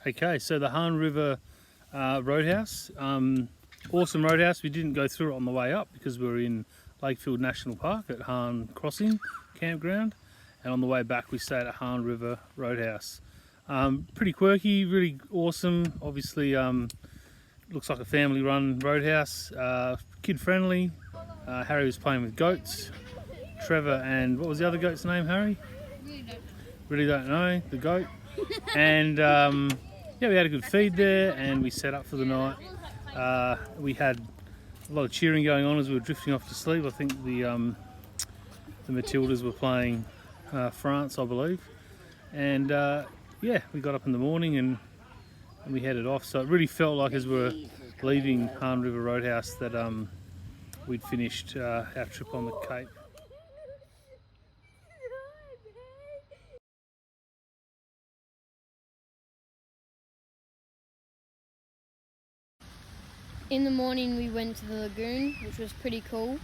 Okay, so the Han River Roadhouse, awesome roadhouse. We didn't go through it on the way up because we were in Lakefield National Park at Han Crossing Campground, and on the way back we stayed at Han River Roadhouse. Pretty quirky, really awesome. Obviously, looks like a family-run roadhouse, kid-friendly. Harry was playing with goats. Trevor and what was the other goat's name, Harry? Really don't know, the goat. And yeah, we had a good feed there and we set up for the night. We had a lot of cheering going on as we were drifting off to sleep. I think the Matildas were playing France, I believe. And yeah, we got up in the morning and we headed off. So it really felt like as we were leaving Han River Roadhouse that we'd finished our trip on the Cape. In the morning we went to the lagoon, which was pretty cool.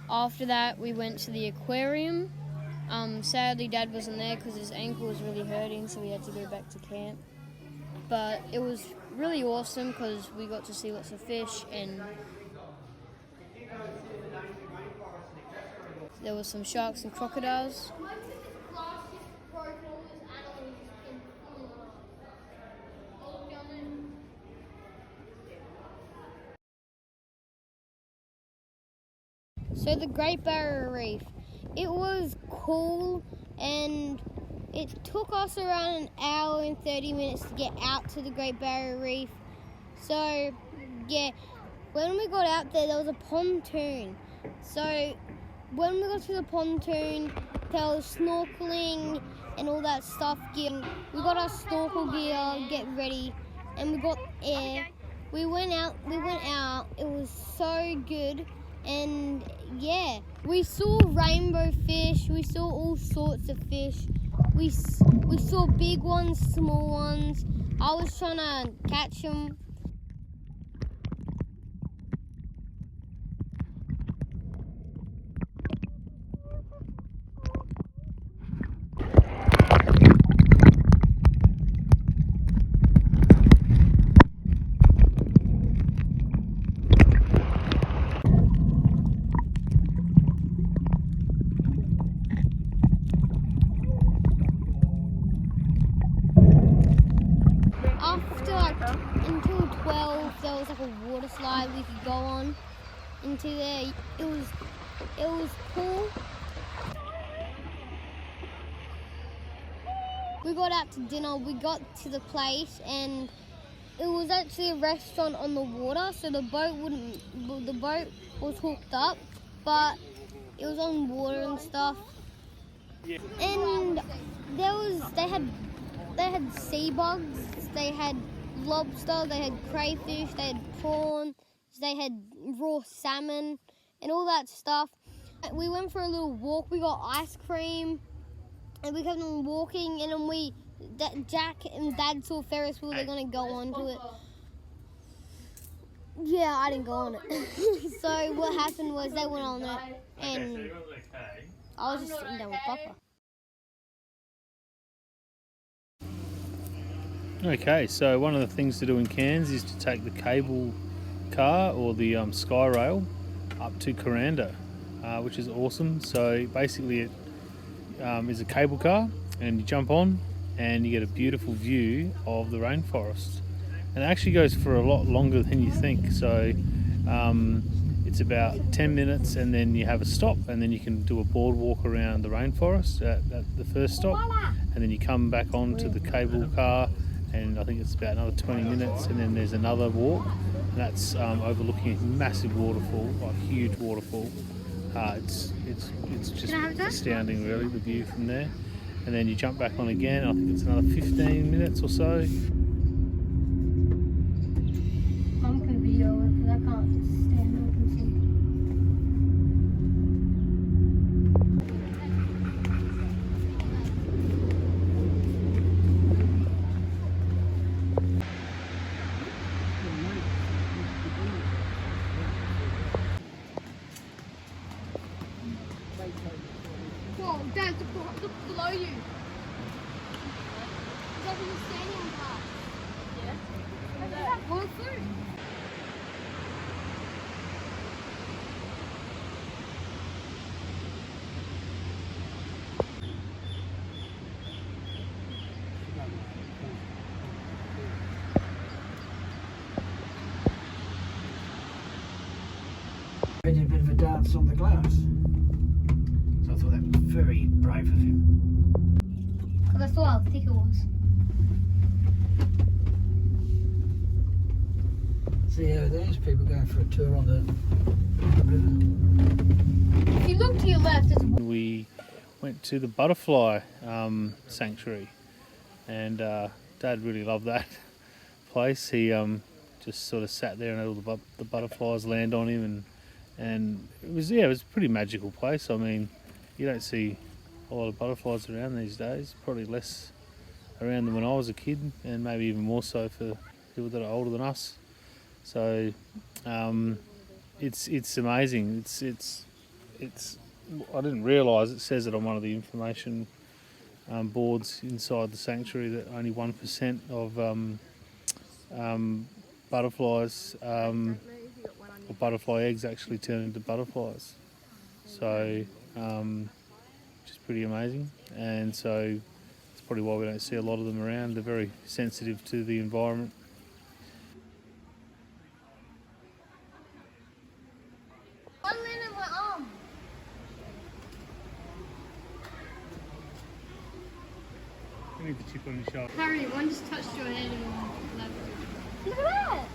After that we went to the aquarium. Sadly Dad wasn't there because his ankle was really hurting, so we had to go back to camp. But it was really awesome because we got to see lots of fish and there were some sharks and crocodiles. So the Great Barrier Reef, it was cool and it took us around an hour and 30 minutes to get out to the Great Barrier Reef. So yeah, when we got out there was a pontoon. So when we got to the pontoon, there was snorkeling and all that stuff. We got our snorkel gear, get ready, and we got air. We went out, it was so good. And yeah, we saw rainbow fish, we saw all sorts of fish. We saw big ones, small ones. I was trying to catch them. Until 12, there was like a water slide we could go on into there. It was cool. We got out to dinner. We got to the place, and it was actually a restaurant on the water. So the boat was hooked up, but it was on water and stuff. And they had sea bugs. They had lobster, they had crayfish, they had prawns, they had raw salmon and all that stuff. We went for a little walk, we got ice cream and we kept on walking, and then Jack and Dad saw Ferris wheel, they're going to go onto it. Yeah, I didn't go on it. So what happened was they went on it and I was just sitting down with Papa. Okay, so one of the things to do in Cairns is to take the cable car or the sky rail up to Kuranda, which is awesome. So basically it is a cable car and you jump on and you get a beautiful view of the rainforest. And it actually goes for a lot longer than you think. So it's about 10 minutes and then you have a stop, and then you can do a boardwalk around the rainforest at the first stop, and then you come back onto the cable car, and I think it's about another 20 minutes, and then there's another walk, and that's overlooking a massive waterfall, like a huge waterfall. It's just astounding, really, the view from there. And then you jump back on again. I think it's another 15 minutes or so. Mum can video it because I can't stand up and see. Dad, look below you. Is that what you're standing on top? Yeah. Is that bird food? He did a bit of a dance on the glass. So I thought that was very brave of him. Because I saw how thick it was. See how there's people going for a tour on the river. If you look to your left, there's We went to the butterfly sanctuary, and Dad really loved that place. He just sort of sat there and had all the butterflies land on him, and it was a pretty magical place. I mean, you don't see a lot of butterflies around these days. Probably less around than when I was a kid, and maybe even more so for people that are older than us. So it's amazing. It's I didn't realise it says it on one of the information boards inside the sanctuary that only 1% of butterflies or butterfly eggs actually turn into butterflies. So which is pretty amazing, and so it's probably why we don't see a lot of them around. They're very sensitive to the environment. one landed on my arm. I need the chip on your shoulder. Harry, one just touched your head and left. Look at that!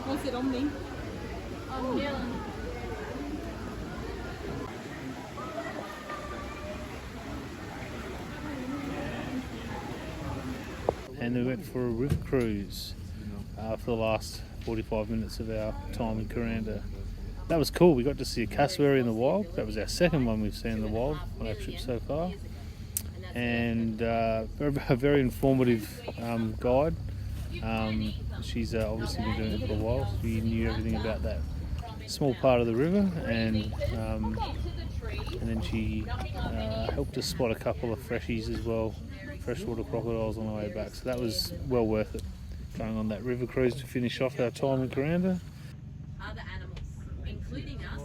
Was it on me? I'm kneeling. And we went for a river cruise for the last 45 minutes of our time in Kuranda. That was cool. We got to see a cassowary in the wild. That was our second one we've seen in the wild on our trip so far. And a very informative guide. She's obviously been doing it for a while. She knew everything about that small part of the river, and then she helped us spot a couple of freshies as well, freshwater crocodiles on the way back. So that was well worth it, going on that river cruise to finish off our time in Kuranda. Other animals, including us,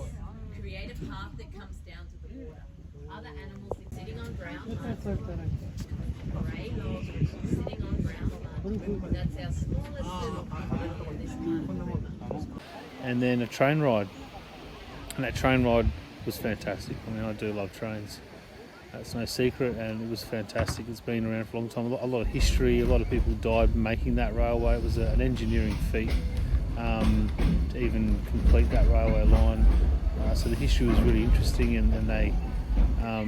create a path that comes down to the water. Other animals are sitting on brown mud. Grey logs sitting on brown mud. That's our smallest little in this part of the river. And then a train ride. And that train ride was fantastic. I mean, I do love trains. That's no secret, and it was fantastic. It's been around for a long time. A lot of history. A lot of people died making that railway. It was an engineering feat to even complete that railway line. So the history was really interesting, and they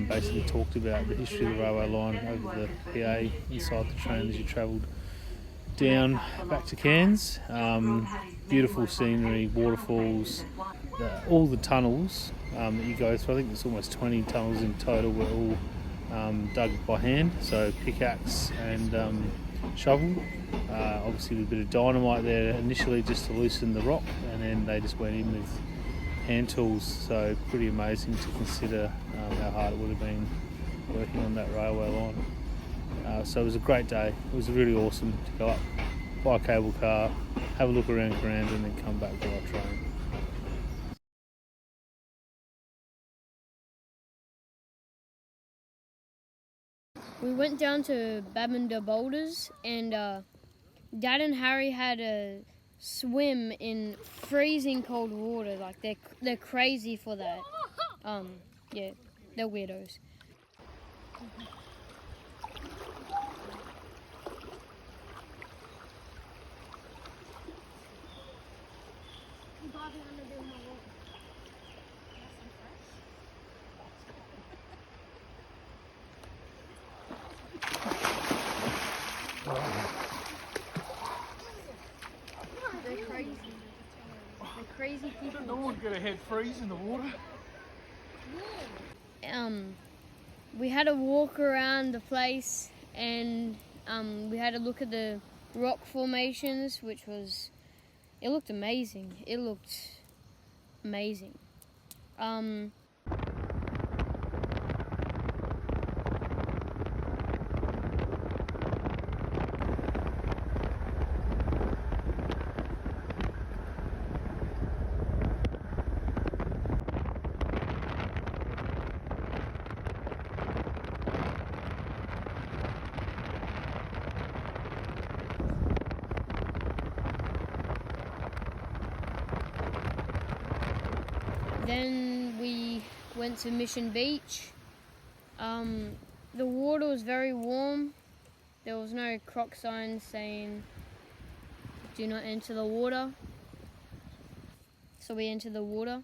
basically talked about the history of the railway line over the PA inside the train as you travelled down back to Cairns. Beautiful scenery, waterfalls, all the tunnels that you go through. I think there's almost 20 tunnels in total. Were all dug by hand, so pickaxe and shovel. Obviously with a bit of dynamite there initially just to loosen the rock, and then they just went in with hand tools. So pretty amazing to consider how hard it would have been working on that railway line. So it was a great day. It was really awesome to go up, buy a cable car, have a look around Kuranda, and then come back by train. We went down to Babinda Boulders, and Dad and Harry had a swim in freezing cold water. Like they're crazy for that. Yeah, they're weirdos. They're crazy. They're crazy people. No one get a head freeze in the water. We had a walk around the place, and we had a look at the rock formations, which was It looked amazing. It looked amazing. Then we went to Mission Beach. The water was very warm. There was no croc signs saying do not enter the water. So we entered the water.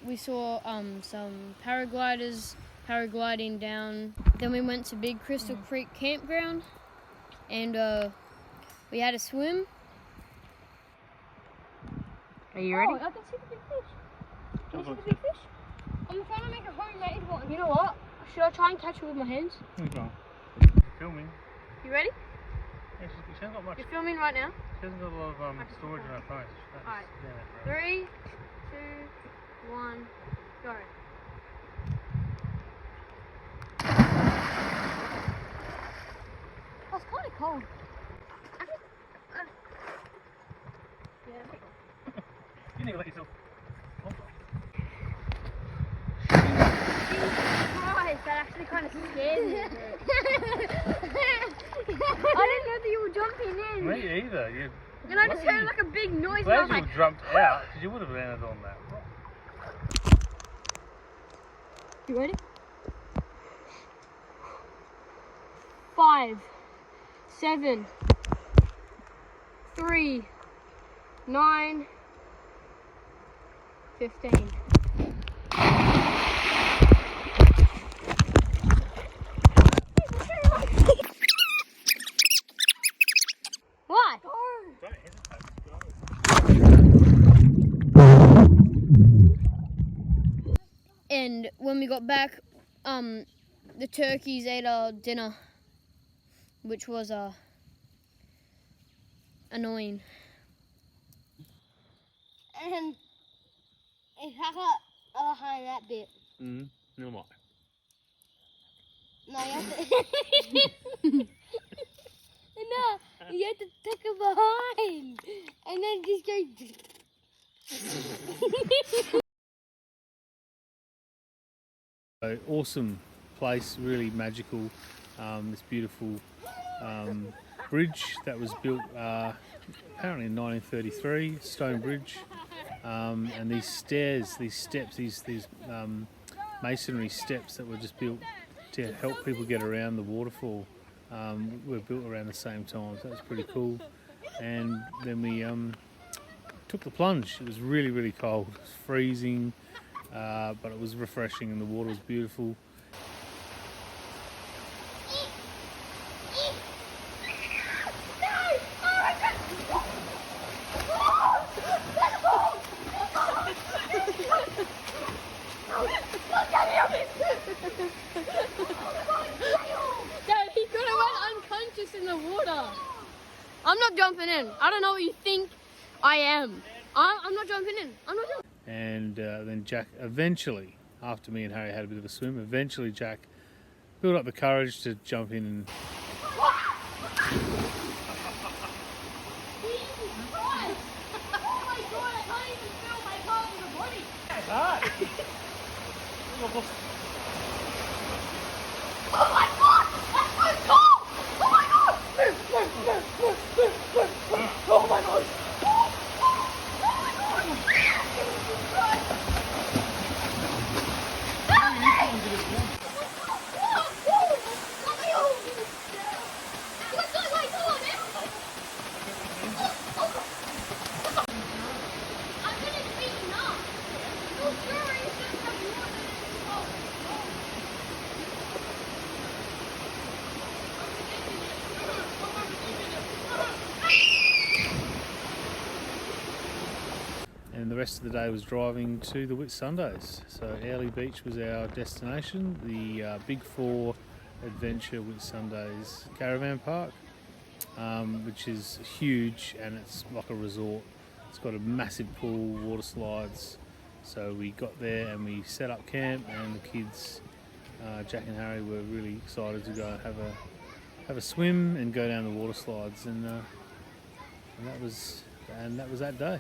We saw some paragliders paragliding down. Then we went to Big Crystal Creek Campground and we had a swim. Are you ready? Oh, I can see the big fish. Can you see the big fish? I'm trying to make a homemade one. You know what? Should I try and catch it with my hands? Okay. Filming. You ready? Yeah, she hasn't got much. You're filming right now? She hasn't got a lot of storage in her phone. Alright. 3, 2, 1, go. That's kind of cold. Yeah. You need to let yourself. Christ, that actually kind of scared me. I didn't know that you were jumping in. Me either. You. And I just heard like a big noise and I Glad was you like, jumped out because you would have landed on that. you ready? 5, 7, 3, 9, 15. Why? Don't hesitate. And when we got back, the turkeys ate our dinner, which was annoying. And if I got behind that bit. No more. No, you have to. No, you have to tuck it behind, and then just go. So, awesome place, really magical. This beautiful bridge that was built apparently in 1933, stone bridge, and these stairs, these steps, these masonry steps that were just built to help people get around the waterfall. Were built around the same time, so that's pretty cool. And then we took the plunge. It was really, really cold. It was freezing, but it was refreshing and the water was beautiful. He could have went unconscious in the water. I'm not jumping in. I don't know what you think I am. I'm not jumping in. I'm not jumping. And then Jack eventually, after me and Harry had a bit of a swim, eventually Jack built up the courage to jump in and and the rest of the day was driving to the Whitsundays. So Airlie Beach was our destination, the Big Four Adventure Whitsundays Caravan Park. which is huge, and it's like a resort. It's got a massive pool, water slides. So we got there and we set up camp, and the kids, Jack and Harry, were really excited to go and have a swim and go down the water slides, and that was that day.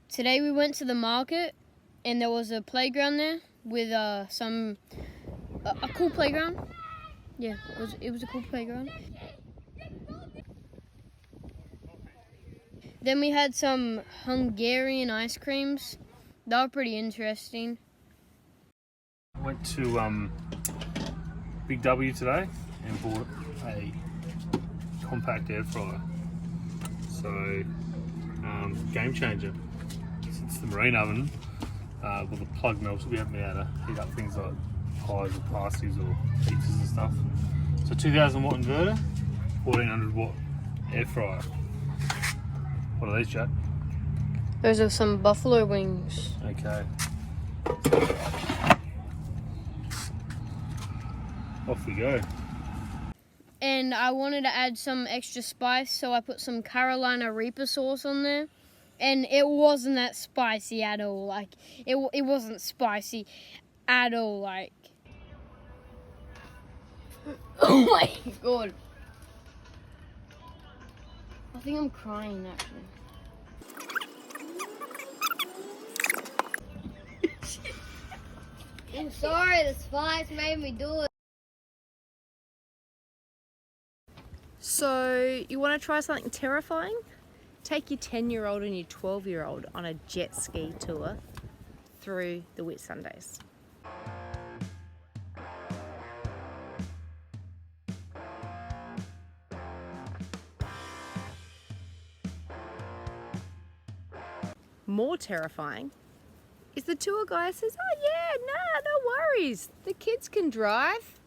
Today we went to the market and there was a playground there with a cool playground. Yeah, it was a cool playground. Then we had some Hungarian ice creams. They were pretty interesting. Went to Big W today and bought a compact air fryer. So game changer. It's the marine oven with the plug melts. We haven't been able to heat up things like pies or pasties or pizzas and stuff. So 2000 watt inverter, 1400 watt air fryer. What are these, Jack? Those are some buffalo wings. Okay. Off we go. And I wanted to add some extra spice, so I put some Carolina Reaper sauce on there. And it wasn't that spicy at all. Like, it wasn't spicy at all. Like, oh my god. I think I'm crying actually. I'm sorry, the spice made me do it. So you want to try something terrifying? Take your 10-year-old and your 12-year-old on a jet ski tour through the Whitsundays. More terrifying is the tour guide says, oh yeah, no worries, the kids can drive.